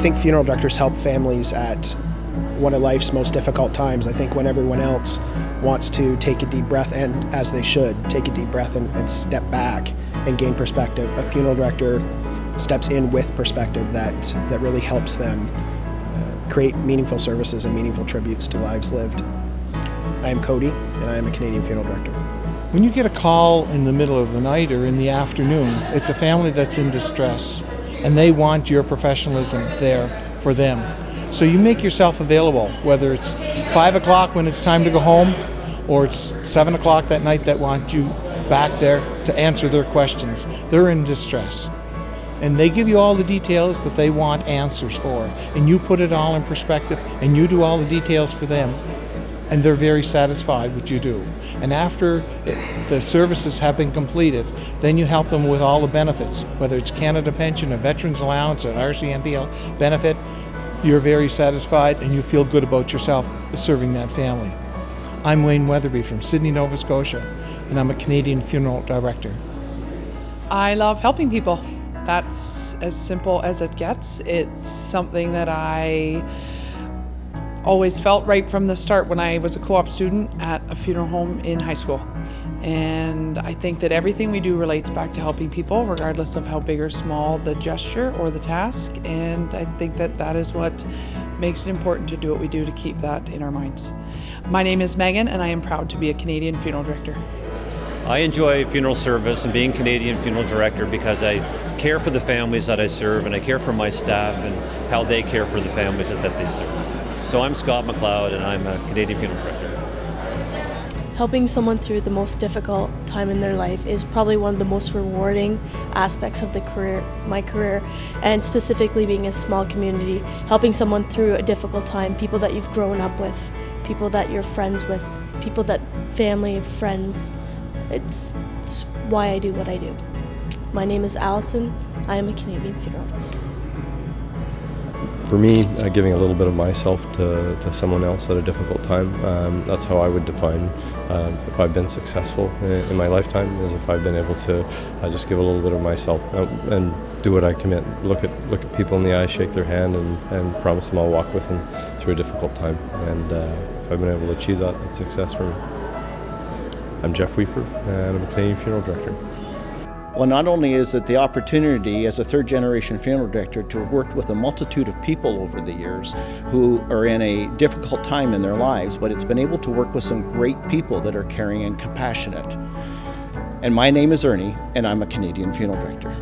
think funeral directors help families at one of life's most difficult times. I think when everyone else wants to take a deep breath, and as they should, take a deep breath and step back and gain perspective, a funeral director steps in with perspective that really helps them create meaningful services and meaningful tributes to lives lived. I am Cody, and I am a Canadian funeral director. When you get a call in the middle of the night or in the afternoon, it's a family that's in distress, and they want your professionalism there for them. So you make yourself available, whether it's 5 o'clock when it's time to go home, or it's 7 o'clock that night that want you back there to answer their questions. They're in distress. And they give you all the details that they want answers for, and you put it all in perspective, and you do all the details for them, and they're very satisfied with what you do. And after the services have been completed, then you help them with all the benefits, whether it's Canada Pension, a Veterans Allowance, an RCMP benefit. You're very satisfied, and you feel good about yourself serving that family. I'm Wayne Weatherby from Sydney, Nova Scotia, and I'm a Canadian funeral director. I love helping people. That's as simple as it gets. It's something that I always felt right from the start when I was a co-op student at a funeral home in high school. And I think that everything we do relates back to helping people, regardless of how big or small the gesture or the task. And I think that that is what makes it important to do what we do to keep that in our minds. My name is Megan, and I am proud to be a Canadian funeral director. I enjoy funeral service and being Canadian funeral director because I care for the families that I serve, and I care for my staff and how they care for the families that they serve. So I'm Scott McLeod, and I'm a Canadian funeral director. Helping someone through the most difficult time in their life is probably one of the most rewarding aspects of my career, and specifically being in a small community, helping someone through a difficult time, people that you've grown up with, people that you're friends with, people that family, friends. It's why I do what I do. My name is Allison. I am a Canadian funeral director. For me, giving a little bit of myself to someone else at a difficult time, that's how I would define if I've been successful in my lifetime, is if I've been able to just give a little bit of myself and do what I commit. Look at people in the eye, shake their hand, and promise them I'll walk with them through a difficult time. And if I've been able to achieve that, that's success for me. I'm Jeff Weaver, and I'm a Canadian funeral director. Well, not only is it the opportunity as a third-generation funeral director to have worked with a multitude of people over the years who are in a difficult time in their lives, but it's been able to work with some great people that are caring and compassionate. And my name is Ernie, and I'm a Canadian funeral director.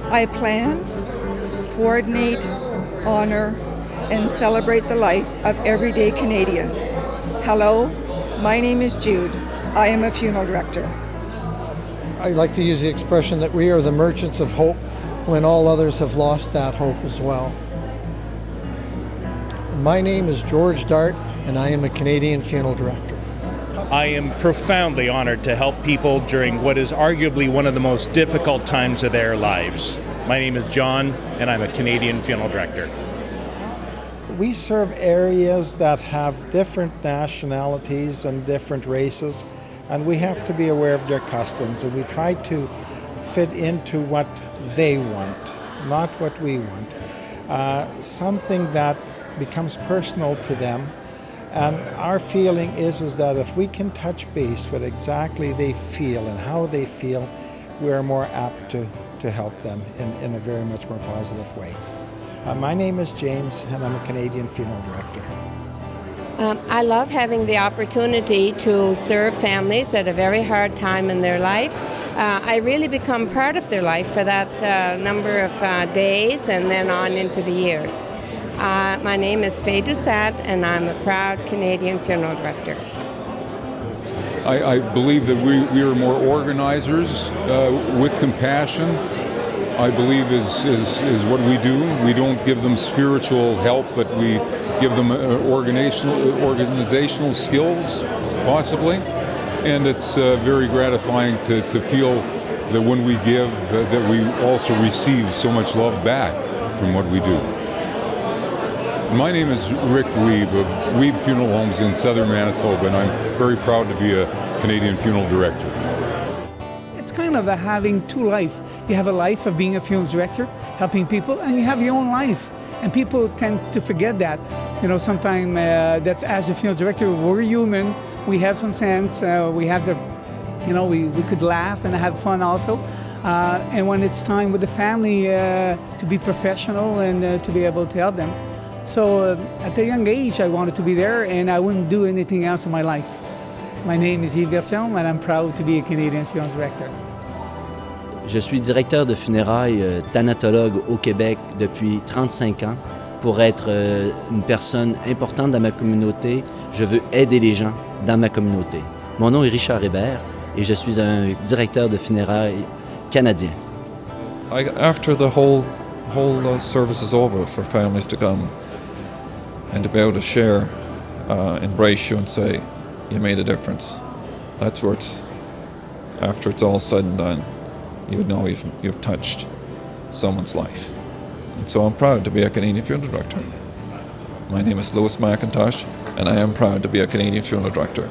I plan, coordinate, honor, and celebrate the life of everyday Canadians. Hello, my name is Jude. I am a funeral director. I like to use the expression that we are the merchants of hope when all others have lost that hope as well. My name is George Dart, and I am a Canadian funeral director. I am profoundly honored to help people during what is arguably one of the most difficult times of their lives. My name is John, and I'm a Canadian funeral director. We serve areas that have different nationalities and different races, and we have to be aware of their customs, and we try to fit into what they want, not what we want. Something that becomes personal to them. And our feeling is that if we can touch base with exactly they feel and how they feel, we're more apt to help them in a very much more positive way. My name is James, and I'm a Canadian funeral director. I love having the opportunity to serve families at a very hard time in their life. I really become part of their life for that number of days and then on into the years. My name is Faye Doucette, and I'm a proud Canadian funeral director. I believe that we are more organizers with compassion. I believe is what we do. We don't give them spiritual help, but we give them organizational skills, possibly. And it's very gratifying to feel that when we give, that we also receive so much love back from what we do. My name is Rick Weeb of Weeb Funeral Homes in southern Manitoba, and I'm very proud to be a Canadian funeral director. It's kind of having two life. You have a life of being a funeral director, helping people, and you have your own life. And people tend to forget that. You know, sometimes that as a funeral director, we're human. We have some sense. We have the, you know, we could laugh and have fun also. And when it's time with the family to be professional and to be able to help them. So at a young age, I wanted to be there, and I wouldn't do anything else in my life. My name is Yves Garcon, and I'm proud to be a Canadian funeral director. Je suis directeur de funérailles thanatologue au Québec depuis 35 ans. Pour être une personne importante dans ma communauté, je veux aider les gens dans ma communauté. Mon nom est Richard Hébert et je suis un directeur de funérailles canadien. After the whole service is over, for families to come and to be able to share, embrace you and say, you made a difference. That's where it's, after it's all said and done, you know you've touched someone's life. And so I'm proud to be a Canadian funeral director. My name is Louis McIntosh, and I am proud to be a Canadian funeral director.